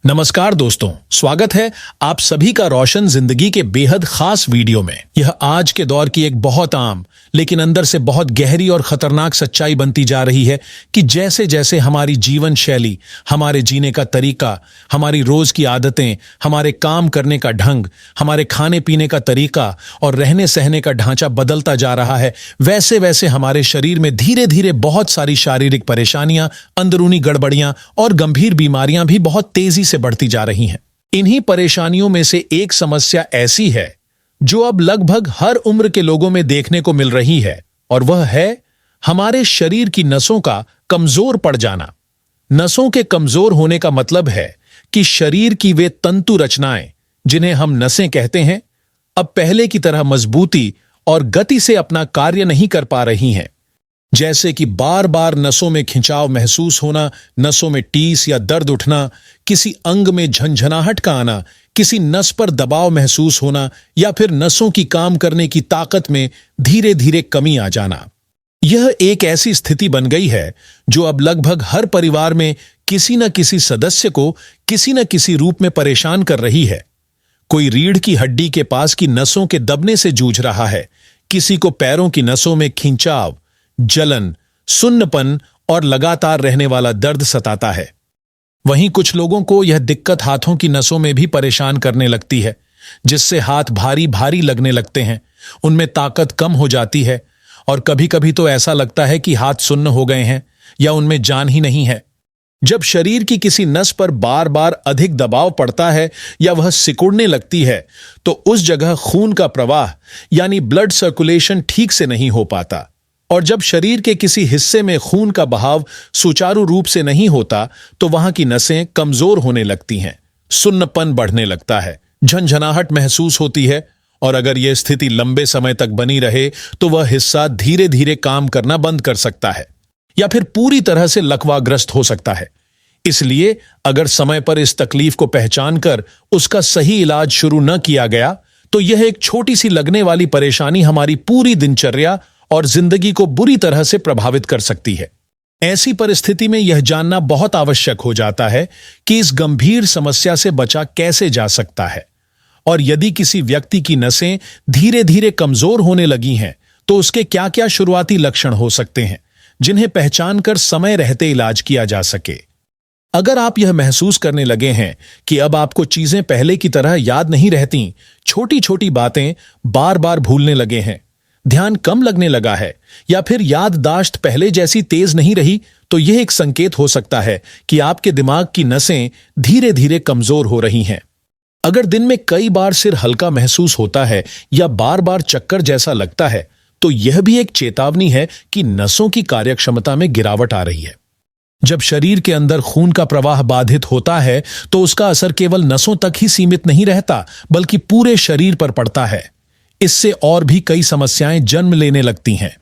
नमस्कार दोस्तों, स्वागत है आप सभी का रोशन जिंदगी के बेहद खास वीडियो में। यह आज के दौर की एक बहुत आम लेकिन अंदर से बहुत गहरी और खतरनाक सच्चाई बनती जा रही है कि जैसे जैसे हमारी जीवन शैली, हमारे जीने का तरीका, हमारी रोज की आदतें, हमारे काम करने का ढंग, हमारे खाने पीने का तरीका और रहने सहने का ढांचा बदलता जा रहा है, वैसे वैसे हमारे शरीर में धीरे धीरे बहुत सारी शारीरिक परेशानियां, अंदरूनी गड़बड़ियां और गंभीर बीमारियां भी बहुत तेजी से बढ़ती जा रही हैं। इन्हीं परेशानियों में से एक समस्या ऐसी है जो अब लगभग हर उम्र के लोगों में देखने को मिल रही है, और वह है हमारे शरीर की नसों का कमजोर पड़ जाना। नसों के कमजोर होने का मतलब है कि शरीर की वे तंतु रचनाएं, जिन्हें हम नसें कहते हैं, अब पहले की तरह मजबूती और गति से अपना कार्य नहीं कर पा रही हैं। जैसे कि बार बार नसों में खिंचाव महसूस होना, नसों में टीस या दर्द उठना, किसी अंग में झंझनाहट का आना, किसी नस पर दबाव महसूस होना या फिर नसों की काम करने की ताकत में धीरे धीरे कमी आ जाना। यह एक ऐसी स्थिति बन गई है जो अब लगभग हर परिवार में किसी न किसी सदस्य को किसी न किसी रूप में परेशान कर रही है। कोई रीढ़ की हड्डी के पास की नसों के दबने से जूझ रहा है, किसी को पैरों की नसों में खिंचाव, जलन, सुन्नपन और लगातार रहने वाला दर्द सताता है। वहीं कुछ लोगों को यह दिक्कत हाथों की नसों में भी परेशान करने लगती है, जिससे हाथ भारी भारी लगने लगते हैं, उनमें ताकत कम हो जाती है और कभी कभी तो ऐसा लगता है कि हाथ सुन्न हो गए हैं या उनमें जान ही नहीं है। जब शरीर की किसी नस पर बार बार अधिक दबाव पड़ता है या वह सिकुड़ने लगती है, तो उस जगह खून का प्रवाह यानी ब्लड सर्कुलेशन ठीक से नहीं हो पाता, और जब शरीर के किसी हिस्से में खून का बहाव सुचारू रूप से नहीं होता तो वहां की नसें कमजोर होने लगती हैं, सुन्नपन बढ़ने लगता है, झंझनाहट महसूस होती है, और अगर यह स्थिति लंबे समय तक बनी रहे तो वह हिस्सा धीरे धीरे काम करना बंद कर सकता है या फिर पूरी तरह से लकवाग्रस्त हो सकता है। इसलिए अगर समय पर इस तकलीफ को पहचान कर उसका सही इलाज शुरू न किया गया तो यह एक छोटी सी लगने वाली परेशानी हमारी पूरी दिनचर्या और जिंदगी को बुरी तरह से प्रभावित कर सकती है। ऐसी परिस्थिति में यह जानना बहुत आवश्यक हो जाता है कि इस गंभीर समस्या से बचा कैसे जा सकता है, और यदि किसी व्यक्ति की नसें धीरे धीरे कमजोर होने लगी हैं तो उसके क्या क्या शुरुआती लक्षण हो सकते हैं जिन्हें पहचान कर समय रहते इलाज किया जा सके। अगर आप यह महसूस करने लगे हैं कि अब आपको चीजें पहले की तरह याद नहीं रहती, छोटी छोटी बातें बार बार भूलने लगे हैं, ध्यान कम लगने लगा है या फिर याददाश्त पहले जैसी तेज नहीं रही, तो यह एक संकेत हो सकता है कि आपके दिमाग की नसें धीरे धीरे कमजोर हो रही हैं। अगर दिन में कई बार सिर हल्का महसूस होता है या बार बार चक्कर जैसा लगता है, तो यह भी एक चेतावनी है कि नसों की कार्यक्षमता में गिरावट आ रही है। जब शरीर के अंदर खून का प्रवाह बाधित होता है तो उसका असर केवल नसों तक ही सीमित नहीं रहता, बल्कि पूरे शरीर पर पड़ता है। इससे और भी कई समस्याएं जन्म लेने लगती हैं।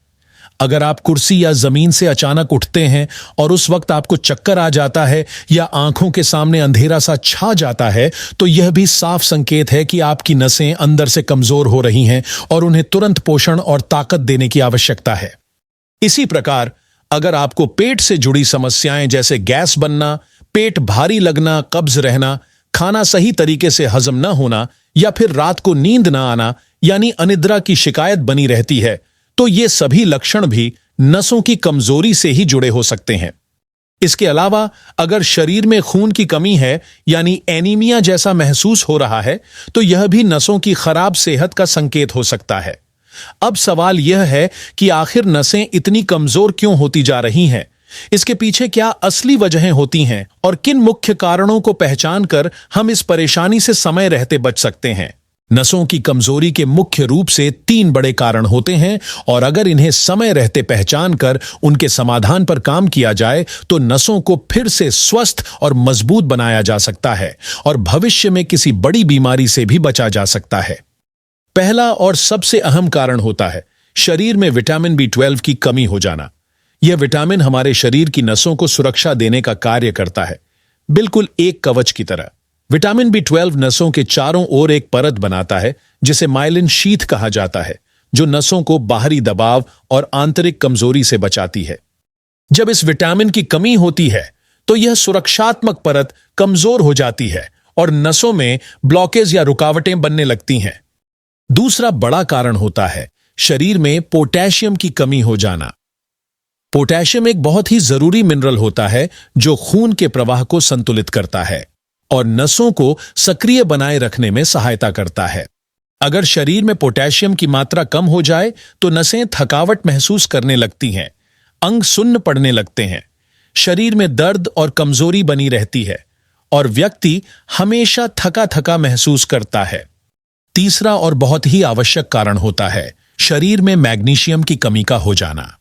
अगर आप कुर्सी या जमीन से अचानक उठते हैं और उस वक्त आपको चक्कर आ जाता है या आंखों के सामने अंधेरा सा छा जाता है, तो यह भी साफ संकेत है कि आपकी नसें अंदर से कमजोर हो रही हैं और उन्हें तुरंत पोषण और ताकत देने की आवश्यकता है। इसी प्रकार अगर आपको पेट से जुड़ी समस्याएं जैसे गैस बनना, पेट भारी लगना, कब्ज रहना, खाना सही तरीके से हजम न होना या फिर रात को नींद न आना यानी अनिद्रा की शिकायत बनी रहती है, तो ये सभी लक्षण भी नसों की कमजोरी से ही जुड़े हो सकते हैं। इसके अलावा अगर शरीर में खून की कमी है यानी एनीमिया जैसा महसूस हो रहा है, तो यह भी नसों की खराब सेहत का संकेत हो सकता है। अब सवाल यह है कि आखिर नसें इतनी कमजोर क्यों होती जा रही हैं? इसके पीछे क्या असली वजहें होती हैं और किन मुख्य कारणों को पहचान कर हम इस परेशानी से समय रहते बच सकते हैं? नसों की कमजोरी के मुख्य रूप से 3 बड़े कारण होते हैं, और अगर इन्हें समय रहते पहचान कर उनके समाधान पर काम किया जाए तो नसों को फिर से स्वस्थ और मजबूत बनाया जा सकता है और भविष्य में किसी बड़ी बीमारी से भी बचा जा सकता है। पहला और सबसे अहम कारण होता है शरीर में विटामिन B12 की कमी हो जाना। यह विटामिन हमारे शरीर की नसों को सुरक्षा देने का कार्य करता है, बिल्कुल एक कवच की तरह। विटामिन B12 नसों के चारों ओर एक परत बनाता है जिसे माइलिन शीथ कहा जाता है, जो नसों को बाहरी दबाव और आंतरिक कमजोरी से बचाती है। जब इस विटामिन की कमी होती है तो यह सुरक्षात्मक परत कमजोर हो जाती है और नसों में ब्लॉकेज या रुकावटें बनने लगती हैं। दूसरा बड़ा कारण होता है शरीर में पोटेशियम की कमी हो जाना। पोटेशियम एक बहुत ही जरूरी मिनरल होता है जो खून के प्रवाह को संतुलित करता है और नसों को सक्रिय बनाए रखने में सहायता करता है। अगर शरीर में पोटेशियम की मात्रा कम हो जाए तो नसें थकावट महसूस करने लगती हैं, अंग सुन्न पड़ने लगते हैं, शरीर में दर्द और कमजोरी बनी रहती है और व्यक्ति हमेशा थका थका महसूस करता है। तीसरा और बहुत ही आवश्यक कारण होता है शरीर में मैग्नीशियम की कमी का हो जाना।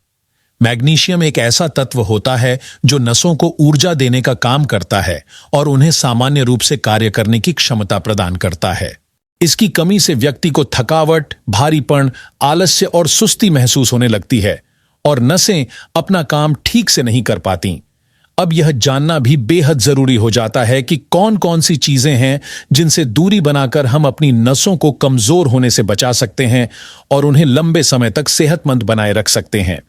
मैग्नीशियम एक ऐसा तत्व होता है जो नसों को ऊर्जा देने का काम करता है और उन्हें सामान्य रूप से कार्य करने की क्षमता प्रदान करता है। इसकी कमी से व्यक्ति को थकावट, भारीपन, आलस्य और सुस्ती महसूस होने लगती है और नसें अपना काम ठीक से नहीं कर पाती। अब यह जानना भी बेहद जरूरी हो जाता है कि कौन कौन सी चीजें हैं जिनसे दूरी बनाकर हम अपनी नसों को कमजोर होने से बचा सकते हैं और उन्हें लंबे समय तक सेहतमंद बनाए रख सकते हैं।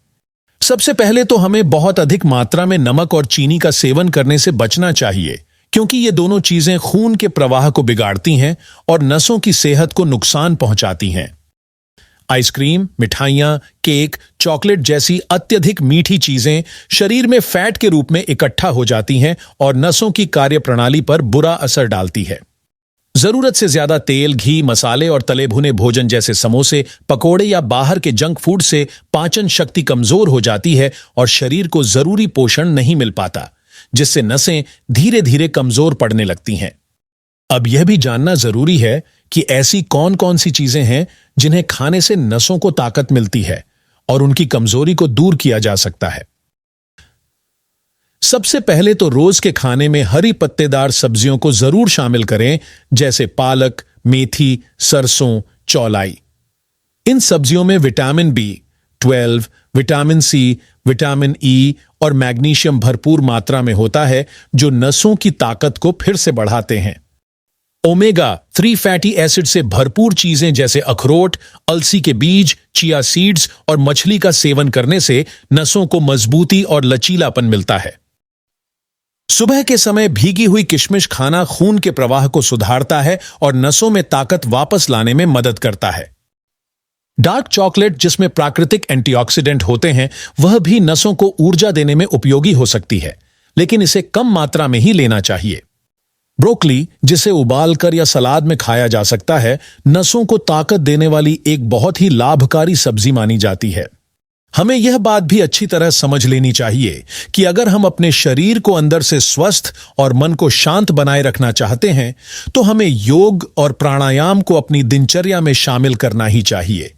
सबसे पहले तो हमें बहुत अधिक मात्रा में नमक और चीनी का सेवन करने से बचना चाहिए, क्योंकि ये दोनों चीजें खून के प्रवाह को बिगाड़ती हैं और नसों की सेहत को नुकसान पहुंचाती हैं। आइसक्रीम, मिठाइयां, केक, चॉकलेट जैसी अत्यधिक मीठी चीजें शरीर में फैट के रूप में इकट्ठा हो जाती हैं और नसों की कार्यप्रणाली पर बुरा असर डालती है। जरूरत से ज्यादा तेल, घी, मसाले और तले भुने भोजन जैसे समोसे, पकोड़े या बाहर के जंक फूड से पाचन शक्ति कमजोर हो जाती है और शरीर को जरूरी पोषण नहीं मिल पाता, जिससे नसें धीरे धीरे कमजोर पड़ने लगती हैं। अब यह भी जानना जरूरी है कि ऐसी कौन कौन सी चीजें हैं जिन्हें खाने से नसों को ताकत मिलती है और उनकी कमजोरी को दूर किया जा सकता है। सबसे पहले तो रोज के खाने में हरी पत्तेदार सब्जियों को जरूर शामिल करें, जैसे पालक, मेथी, सरसों, चौलाई। इन सब्जियों में vitamin B12, vitamin C, vitamin E और मैग्नीशियम भरपूर मात्रा में होता है, जो नसों की ताकत को फिर से बढ़ाते हैं। ओमेगा 3 फैटी एसिड से भरपूर चीजें जैसे अखरोट, अलसी के बीज, चिया सीड्स और मछली का सेवन करने से नसों को मजबूती और लचीलापन मिलता है। सुबह के समय भीगी हुई किशमिश खाना खून के प्रवाह को सुधारता है और नसों में ताकत वापस लाने में मदद करता है। डार्क चॉकलेट, जिसमें प्राकृतिक एंटीऑक्सीडेंट होते हैं, वह भी नसों को ऊर्जा देने में उपयोगी हो सकती है, लेकिन इसे कम मात्रा में ही लेना चाहिए। ब्रोकली, जिसे उबालकर या सलाद में खाया जा सकता है, नसों को ताकत देने वाली एक बहुत ही लाभकारी सब्जी मानी जाती है। हमें यह बात भी अच्छी तरह समझ लेनी चाहिए कि अगर हम अपने शरीर को अंदर से स्वस्थ और मन को शांत बनाए रखना चाहते हैं, तो हमें योग और प्राणायाम को अपनी दिनचर्या में शामिल करना ही चाहिए।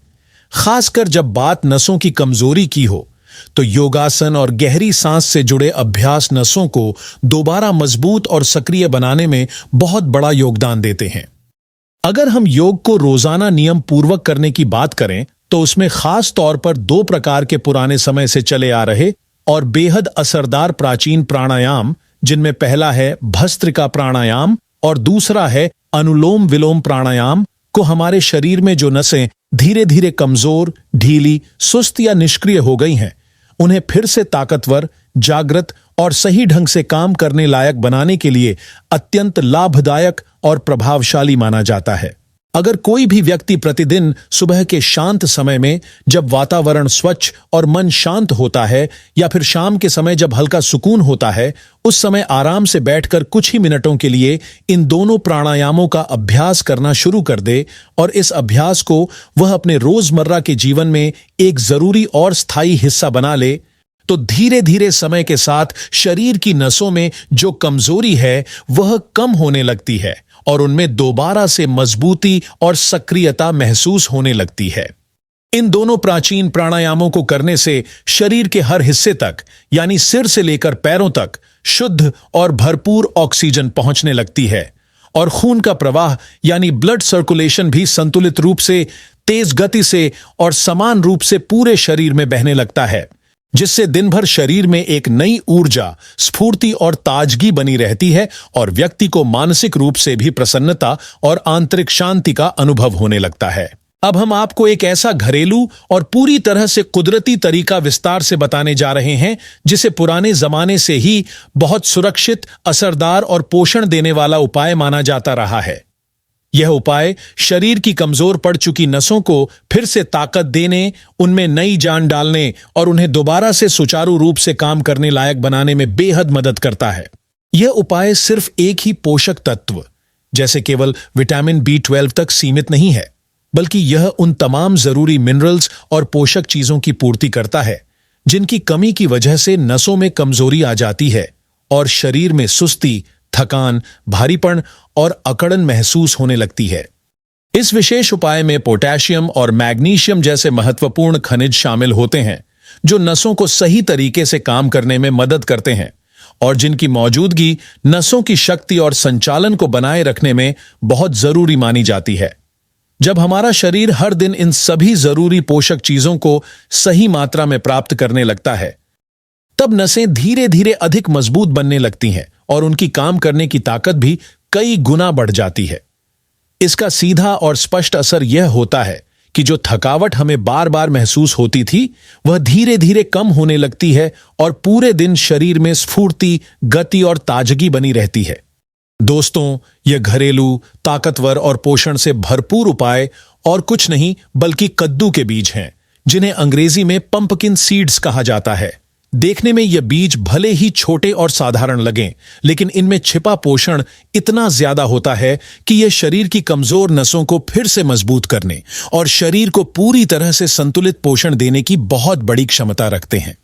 खासकर जब बात नसों की कमजोरी की हो, तो योगासन और गहरी सांस से जुड़े अभ्यास नसों को दोबारा मजबूत और सक्रिय बनाने में बहुत बड़ा योगदान देते हैं। अगर हम योग को रोजाना नियम पूर्वक करने की बात करें, तो उसमें खास तौर पर 2 प्रकार के पुराने समय से चले आ रहे और बेहद असरदार प्राचीन प्राणायाम, जिनमें पहला है भस्त्रिका प्राणायाम और दूसरा है अनुलोम विलोम प्राणायाम, को हमारे शरीर में जो नसें धीरे धीरे कमजोर, ढीली, सुस्त या निष्क्रिय हो गई हैं, उन्हें फिर से ताकतवर, जागृत और सही ढंग से काम करने लायक बनाने के लिए अत्यंत लाभदायक और प्रभावशाली माना जाता है। अगर कोई भी व्यक्ति प्रतिदिन सुबह के शांत समय में, जब वातावरण स्वच्छ और मन शांत होता है, या फिर शाम के समय जब हल्का सुकून होता है, उस समय आराम से बैठकर कुछ ही मिनटों के लिए इन दोनों प्राणायामों का अभ्यास करना शुरू कर दे और इस अभ्यास को वह अपने रोजमर्रा के जीवन में एक जरूरी और स्थायी हिस्सा बना ले, तो धीरे धीरे समय के साथ शरीर की नसों में जो कमजोरी है वह कम होने लगती है और उनमें दोबारा से मजबूती और सक्रियता महसूस होने लगती है। इन दोनों प्राचीन प्राणायामों को करने से शरीर के हर हिस्से तक, यानी सिर से लेकर पैरों तक, शुद्ध और भरपूर ऑक्सीजन पहुंचने लगती है और खून का प्रवाह यानी ब्लड सर्कुलेशन भी संतुलित रूप से, तेज गति से और समान रूप से पूरे शरीर में बहने लगता है, जिससे दिन भर शरीर में एक नई ऊर्जा, स्फूर्ति और ताजगी बनी रहती है और व्यक्ति को मानसिक रूप से भी प्रसन्नता और आंतरिक शांति का अनुभव होने लगता है। अब हम आपको एक ऐसा घरेलू और पूरी तरह से कुदरती तरीका विस्तार से बताने जा रहे हैं जिसे पुराने जमाने से ही बहुत सुरक्षित, असरदार और पोषण देने वाला उपाय माना जाता रहा है। यह उपाय शरीर की कमजोर पड़ चुकी नसों को फिर से ताकत देने, उनमें नई जान डालने और उन्हें दोबारा से सुचारू रूप से काम करने लायक बनाने में बेहद मदद करता है। यह उपाय सिर्फ एक ही पोषक तत्व जैसे केवल विटामिन B12 तक सीमित नहीं है, बल्कि यह उन तमाम जरूरी मिनरल्स और पोषक चीजों की पूर्ति करता है जिनकी कमी की वजह से नसों में कमजोरी आ जाती है और शरीर में सुस्ती, थकान, भारीपन और अकड़न महसूस होने लगती है। इस विशेष उपाय में पोटेशियम और मैग्नीशियम जैसे महत्वपूर्ण खनिज शामिल होते हैं जो नसों को सही तरीके से काम करने में मदद करते हैं और जिनकी मौजूदगी नसों की शक्ति और संचालन को बनाए रखने में बहुत जरूरी मानी जाती है। जब हमारा शरीर हर दिन इन सभी जरूरी पोषक चीजों को सही मात्रा में प्राप्त करने लगता है, तब नसें धीरे धीरे अधिक मजबूत बनने लगती हैं और उनकी काम करने की ताकत भी कई गुना बढ़ जाती है। इसका सीधा और स्पष्ट असर यह होता है कि जो थकावट हमें बार बार महसूस होती थी, वह धीरे धीरे कम होने लगती है और पूरे दिन शरीर में स्फूर्ति, गति और ताजगी बनी रहती है। दोस्तों, यह घरेलू, ताकतवर और पोषण से भरपूर उपाय और कुछ नहीं बल्कि कद्दू के बीज हैं, जिन्हें अंग्रेजी में पंपकिन सीड्स कहा जाता है। देखने में ये बीज भले ही छोटे और साधारण लगें, लेकिन इनमें छिपा पोषण इतना ज्यादा होता है कि ये शरीर की कमजोर नसों को फिर से मजबूत करने और शरीर को पूरी तरह से संतुलित पोषण देने की बहुत बड़ी क्षमता रखते हैं।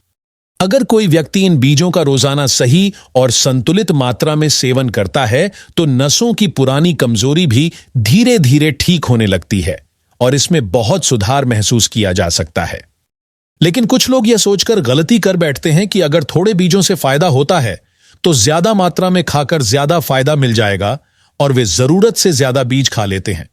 अगर कोई व्यक्ति इन बीजों का रोजाना सही और संतुलित मात्रा में सेवन करता है तो नसों की पुरानी कमजोरी भी धीरे धीरे ठीक होने लगती है और इसमें बहुत सुधार महसूस किया जा सकता है। लेकिन कुछ लोग यह सोचकर गलती कर बैठते हैं कि अगर थोड़े बीजों से फायदा होता है तो ज्यादा मात्रा में खाकर ज्यादा फायदा मिल जाएगा, और वे जरूरत से ज्यादा बीज खा लेते हैं,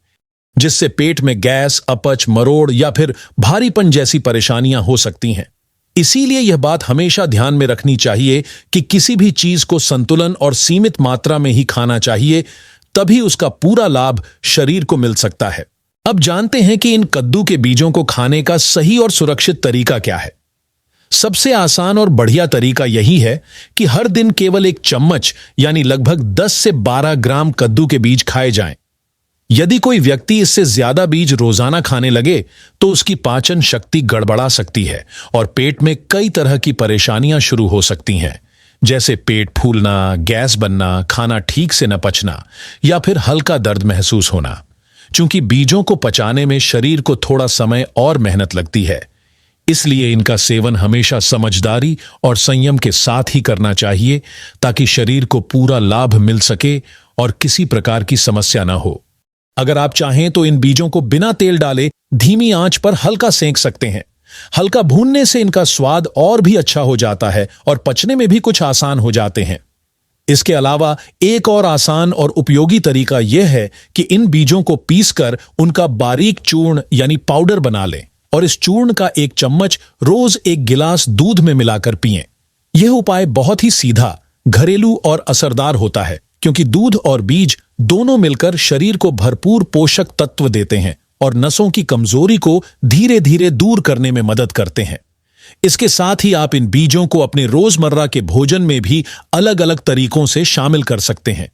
जिससे पेट में गैस, अपच, मरोड़ या फिर भारीपन जैसी परेशानियां हो सकती हैं। इसीलिए यह बात हमेशा ध्यान में रखनी चाहिए कि किसी भी चीज को संतुलन और सीमित मात्रा में ही खाना चाहिए, तभी उसका पूरा लाभ शरीर को मिल सकता है। अब जानते हैं कि इन कद्दू के बीजों को खाने का सही और सुरक्षित तरीका क्या है। सबसे आसान और बढ़िया तरीका यही है कि हर दिन केवल एक चम्मच यानी लगभग 10 से 12 ग्राम कद्दू के बीज खाए जाएं। यदि कोई व्यक्ति इससे ज्यादा बीज रोजाना खाने लगे तो उसकी पाचन शक्ति गड़बड़ा सकती है और पेट में कई तरह की परेशानियां शुरू हो सकती हैं, जैसे पेट फूलना, गैस बनना, खाना ठीक से न पचना या फिर हल्का दर्द महसूस होना। चूंकि बीजों को पचाने में शरीर को थोड़ा समय और मेहनत लगती है, इसलिए इनका सेवन हमेशा समझदारी और संयम के साथ ही करना चाहिए ताकि शरीर को पूरा लाभ मिल सके और किसी प्रकार की समस्या न हो। अगर आप चाहें तो इन बीजों को बिना तेल डाले धीमी आंच पर हल्का सेंक सकते हैं। हल्का भूनने से इनका स्वाद और भी अच्छा हो जाता है और पचने में भी कुछ आसान हो जाते हैं। इसके अलावा एक और आसान और उपयोगी तरीका यह है कि इन बीजों को पीसकर उनका बारीक चूर्ण यानी पाउडर बना लें और इस चूर्ण का एक चम्मच रोज एक गिलास दूध में मिलाकर पिएं। यह उपाय बहुत ही सीधा, घरेलू और असरदार होता है क्योंकि दूध और बीज दोनों मिलकर शरीर को भरपूर पोषक तत्व देते हैं और नसों की कमजोरी को धीरे धीरे दूर करने में मदद करते हैं। इसके साथ ही आप इन बीजों को अपने रोजमर्रा के भोजन में भी अलग अलग तरीकों से शामिल कर सकते हैं।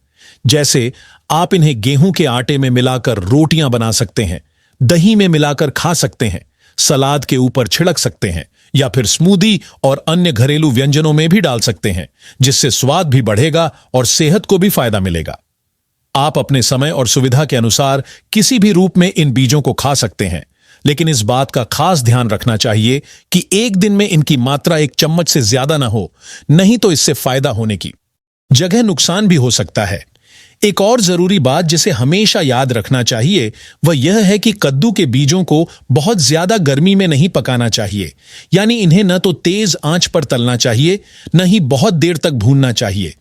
जैसे आप इन्हें गेहूं के आटे में मिलाकर रोटियां बना सकते हैं, दही में मिलाकर खा सकते हैं, सलाद के ऊपर छिड़क सकते हैं या फिर स्मूदी और अन्य घरेलू व्यंजनों में भी डाल सकते हैं, जिससे स्वाद भी बढ़ेगा और सेहत को भी फायदा मिलेगा। आप अपने समय और सुविधा के अनुसार किसी भी रूप में इन बीजों को खा सकते हैं, लेकिन इस बात का खास ध्यान रखना चाहिए कि एक दिन में इनकी मात्रा एक चम्मच से ज्यादा ना हो, नहीं तो इससे फायदा होने की जगह नुकसान भी हो सकता है। एक और जरूरी बात जिसे हमेशा याद रखना चाहिए वह यह है कि कद्दू के बीजों को बहुत ज्यादा गर्मी में नहीं पकाना चाहिए, यानी इन्हें न तो तेज आंच पर तलना चाहिए न ही बहुत देर तक भूनना चाहिए।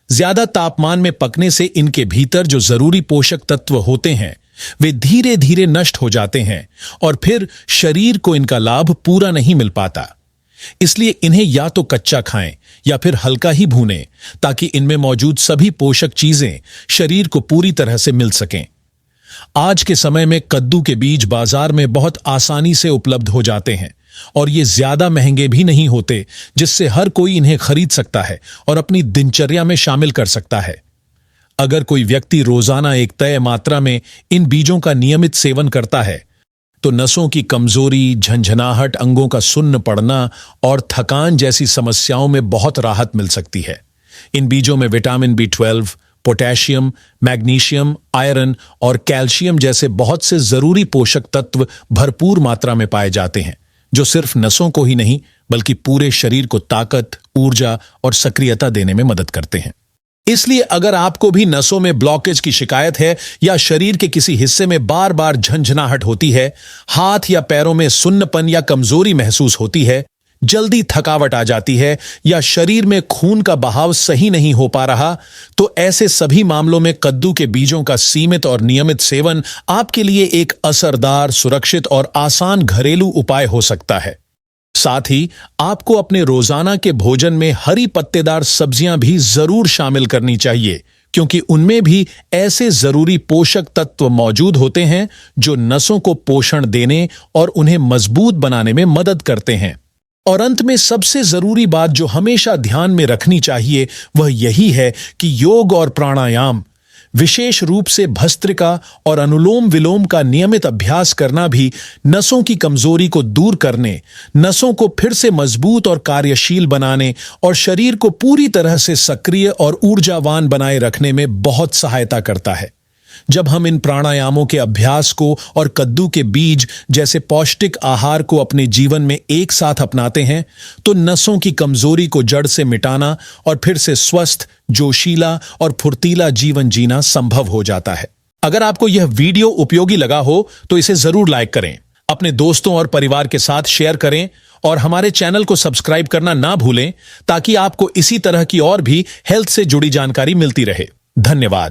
ज्यादा तापमान में पकने से इनके भीतर जो जरूरी पोषक तत्व होते हैं वे धीरे धीरे नष्ट हो जाते हैं और फिर शरीर को इनका लाभ पूरा नहीं मिल पाता। इसलिए इन्हें या तो कच्चा खाएं या फिर हल्का ही भूनें ताकि इनमें मौजूद सभी पोषक चीजें शरीर को पूरी तरह से मिल सकें। आज के समय में कद्दू के बीज बाजार में बहुत आसानी से उपलब्ध हो जाते हैं और ये ज्यादा महंगे भी नहीं होते, जिससे हर कोई इन्हें खरीद सकता है और अपनी दिनचर्या में शामिल कर सकता है। अगर कोई व्यक्ति रोजाना एक तय मात्रा में इन बीजों का नियमित सेवन करता है तो नसों की कमजोरी, झंझनाहट, अंगों का सुन्न पड़ना और थकान जैसी समस्याओं में बहुत राहत मिल सकती है। इन बीजों में vitamin B12, potassium, magnesium, iron और कैल्शियम जैसे बहुत से जरूरी पोषक तत्व भरपूर मात्रा में पाए जाते हैं, जो सिर्फ नसों को ही नहीं बल्कि पूरे शरीर को ताकत, ऊर्जा और सक्रियता देने में मदद करते हैं। इसलिए अगर आपको भी नसों में ब्लॉकेज की शिकायत है या शरीर के किसी हिस्से में बार बार झंझनाहट होती है, हाथ या पैरों में सुन्नपन या कमजोरी महसूस होती है, जल्दी थकावट आ जाती है या शरीर में खून का बहाव सही नहीं हो पा रहा, तो ऐसे सभी मामलों में कद्दू के बीजों का सीमित और नियमित सेवन आपके लिए एक असरदार, सुरक्षित और आसान घरेलू उपाय हो सकता है। साथ ही आपको अपने रोजाना के भोजन में हरी पत्तेदार सब्जियां भी जरूर शामिल करनी चाहिए, क्योंकि उनमें भी ऐसे जरूरी पोषक तत्व मौजूद होते हैं जो नसों को पोषण देने और उन्हें मजबूत बनाने में मदद करते हैं। और अंत में सबसे जरूरी बात जो हमेशा ध्यान में रखनी चाहिए वह यही है कि योग और प्राणायाम, विशेष रूप से भस्त्रिका और अनुलोम विलोम का नियमित अभ्यास करना भी नसों की कमजोरी को दूर करने, नसों को फिर से मजबूत और कार्यशील बनाने और शरीर को पूरी तरह से सक्रिय और ऊर्जावान बनाए रखने में बहुत सहायता करता है। जब हम इन प्राणायामों के अभ्यास को और कद्दू के बीज जैसे पौष्टिक आहार को अपने जीवन में एक साथ अपनाते हैं तो नसों की कमजोरी को जड़ से मिटाना और फिर से स्वस्थ, जोशीला और फुर्तीला जीवन जीना संभव हो जाता है। अगर आपको यह वीडियो उपयोगी लगा हो तो इसे जरूर लाइक करें, अपने दोस्तों और परिवार के साथ शेयर करें और हमारे चैनल को सब्सक्राइब करना ना भूलें ताकि आपको इसी तरह की और भी हेल्थ से जुड़ी जानकारी मिलती रहे। धन्यवाद।